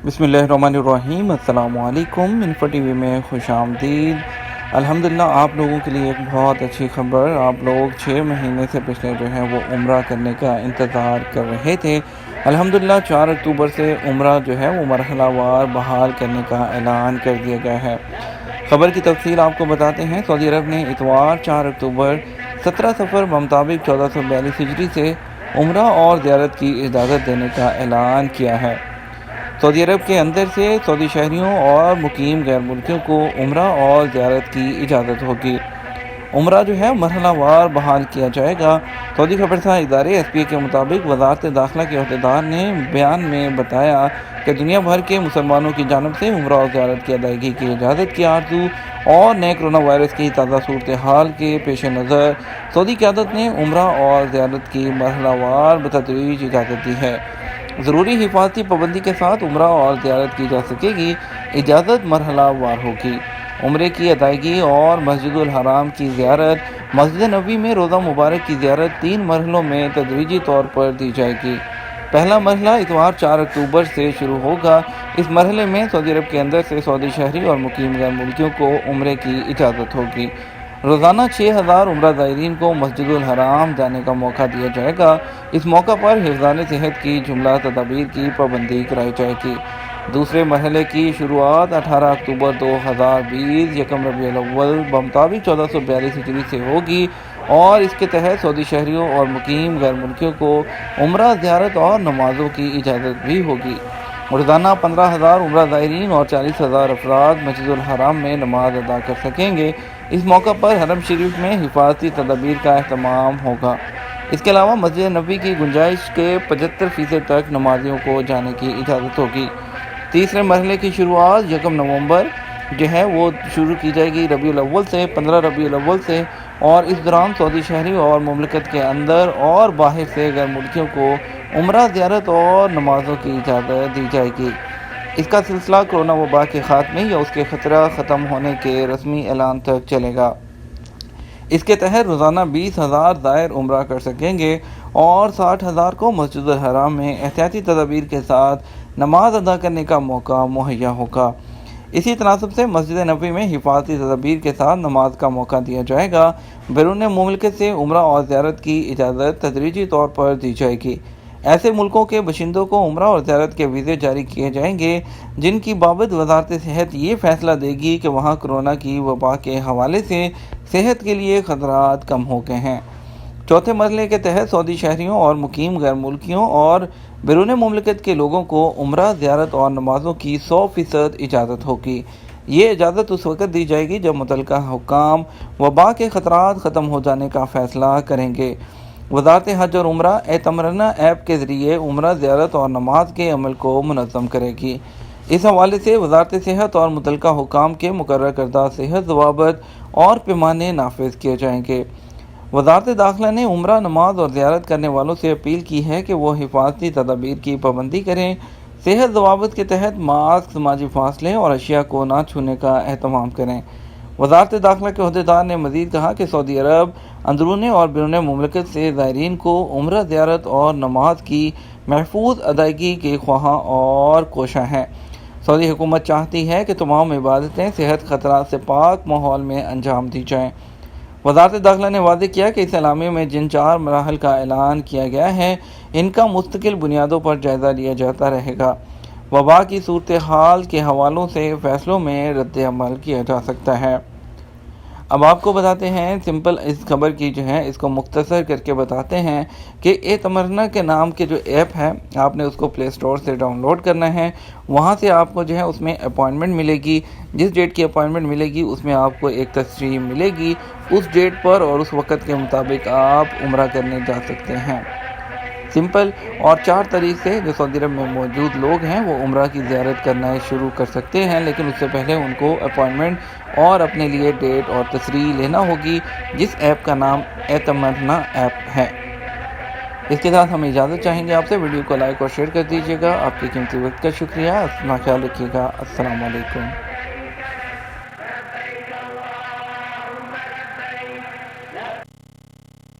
बिस्मिल्लाहिर्रहमानिर्रहीम। अस्सलाम वालेकुम। इन्फो टीवी में खुश आमदीद। अल्हम्दुलिल्लाह आप लोगों के लिए एक बहुत अच्छी खबर। आप लोग 6 महीने से पिछले जो है वो उम्रा करने का इंतज़ार कर रहे थे। अल्हम्दुलिल्लाह 4 अक्टूबर से उम्रा जो है वो मरहलावार बहाल करने का ऐलान कर दिया गया है। खबर की तफसील आपको बताते हैं। सऊदी अरब ने इतवार 4 अक्टूबर 17 सफ़र बमुताबिक 1442 हिजरी से उम्रा और ज़ियारत की इजाज़त देने का ऐलान किया है। सऊदी अरब के अंदर से सऊदी शहरियों और मुकीम गैर मुल्कियों को उम्रा और ज़ियारत की इजाज़त होगी। उम्रा जो है मरहलावार बहाल किया जाएगा। सऊदी खबरसार इदारे SPA के मुताबिक वज़ारत दाखिला के अहदेदार ने बयान में बताया कि दुनिया भर के मुसलमानों की जानब से उम्रा और ज़ियारत की अदायगी की इजाज़त की आरज़ू और नए कोरोना वायरस की ताज़ा सूरत हाल के पेश नज़र सऊदी क़यादत ने उम्रा और ज़ियारत की मरहलावार बतदरीज इजाज़त दी है। ज़रूरी हिफाजती पाबंदी के साथ उम्रा और ज़ियारत की जा सकेगी। इजाज़त मरहलावार होगी। उम्रे की अदायगी और मस्जिदुल हराम की ज़ियारत, मस्जिद नबवी में रोज़ा मुबारक की ज़ियारत 3 मरहलों में तदरीजी तौर पर दी जाएगी। पहला मरहला इतवार 4 अक्टूबर से शुरू होगा। इस मरहले में सऊदी अरब के अंदर से सऊदी शहरी और मुकीम गैर मुल्कियों को उम्रे की इजाज़त होगी। रोज़ाना 6000 उम्रा ज़ायरीन को मस्जिदुल हराम जाने का मौका दिया जाएगा। इस मौका पर हिफ़्ज़ान सेहत की जुमला तदाबीर की पाबंदी कराई जाएगी। दूसरे मरहले की शुरुआत 18 अक्टूबर 2020 यकम रबीउल अव्वल बमुताबिक 1442 हिजरी से होगी और इसके तहत सऊदी शहरियों और मुकीम गैर मुल्कियों को उम्रा, ज़ियारत और नमाज़ों की इजाज़त भी होगी। रोज़ाना 15,000 उम्रा ज़ायरीन और 40,000 अफराद मस्जिदुल हराम में नमाज अदा कर सकेंगे। इस मौका पर हरम शरीफ में हिफाजती तदबीर का अहतमाम होगा। इसके अलावा मस्जिद नबवी की गुंजाइश के 75% तक नमाजियों को जाने की इजाज़त होगी। तीसरे मरहले की शुरुआत 1 नवंबर जो है वो शुरू की जाएगी रबीउल अव्वल से 15 रबीउल अव्वल से, और इस दौरान सऊदी शहरी और मुमलिकत के अंदर और बाहर से गैर मुल्कियों को उम्रा, ज़ियारत और नमाज़ों की इजाज़त दी जाएगी। इसका सिलसिला कोरोना वबा के ख़ात्मे या उसके ख़तरा ख़त्म होने के रस्मी ऐलान तक चलेगा। इसके तहत रोज़ाना 20,000 ज़ायर उम्रा कर सकेंगे और 60,000 को मस्जिदुल हराम में एहतियाती तदाबीर के साथ नमाज अदा करने का मौका मुहैया होगा। इसी तनासब से मस्जिद नबवी में हिफाजती तदाबीर के साथ नमाज का मौका दिया जाएगा। बैरून मुमलिकत से उम्रा और ज़ियारत की इजाज़त तदरीजी तौर पर दी जाएगी। ऐसे मुल्कों के बशिंदों को उम्रा और ज़ियारत के वीज़े जारी किए जाएंगे जिनकी बाबत वज़ारत सेहत ये फ़ैसला देगी कि वहाँ कोरोना की वबा के हवाले से सेहत के लिए ख़तरात कम हो गए हैं। चौथे मरहले के तहत सऊदी शहरियों और मुकीम गैर मुल्कियों और बैरून मुमलिकत के लोगों को उम्रा, ज़ियारत और नमाज़ों की 100% इजाज़त होगी। ये इजाज़त उस वक़्त दी जाएगी जब मुतल्लिका हुक्काम वबा के ख़तरात ख़त्म हो जाने का फ़ैसला करेंगे। वज़ारत हज और उम्रा एतमरना ऐप के ज़रिए उम्रा, ज़ियारत और नमाज के अमल को मुनज़्ज़म करेगी। इस हवाले से वज़ारत सेहत और मुतल्लिका हुक्काम के मुकर्रर करदा सेहत ज़वाबित और पैमाने नाफिज़ किए जाएंगे। वज़ारत दाखिला ने उम्रा, नमाज और ज़ियारत करने वालों से अपील की है कि वो हिफाजती तदाबीर की पाबंदी करें। सेहत ज़वाबित के तहत मास्क, समाजी फासले और अशिया को ना छूने का एहतमाम करें। वज़ारत दाखिला के अहदेदार ने मज़ीद कहा कि सऊदी अरब अंदरूनी और बैरून मुमलिकत से ज़ायरीन को उम्रा, ज़ियारत और नमाज की महफूज अदायगी के ख्वाहां और कोशा हैं। सऊदी हुकूमत चाहती है कि तमाम इबादतें सेहत ख़तरात से पाक माहौल में अंजाम दी जाएँ। वज़ारत दाखिला ने वाज़ेह किया कि इस एलामिया में जिन 4 मराहल का ऐलान किया गया है इनका मुस्तकिल बुनियादों पर जायज़ा लिया जाता रहेगा। वबा की सूरत हाल के हवालों से फ़ैसलों में रद्द अमल किया जा सकता है। अब आपको बताते हैं सिंपल इस खबर की जो है इसको मुख्तसर करके बताते हैं कि एतमरना के नाम के जो ऐप है आपने उसको प्ले स्टोर से डाउनलोड करना है। वहाँ से आपको जो है उसमें अपॉइंटमेंट मिलेगी। जिस डेट की अपॉइंटमेंट मिलेगी उसमें आपको एक तस्रीह मिलेगी। उस डेट पर और उस वक़्त के मुताबिक आप उम्रा करने जा सकते हैं। सिंपल और 4 तारीख से जो सऊदी अरब में मौजूद लोग हैं वो उम्रा की ज़ियारत करना शुरू कर सकते हैं, लेकिन उससे पहले उनको अपॉइंटमेंट और अपने लिए डेट और तस्रीह लेना होगी, जिस ऐप का नाम एतमरना ऐप है। इसके साथ हम इजाज़त चाहेंगे आपसे। वीडियो को लाइक और शेयर कर दीजिएगा। आपकी कीमती वक्त का शुक्रिया। अपना ख्याल रखिएगा। अस्सलाम वालेकुम।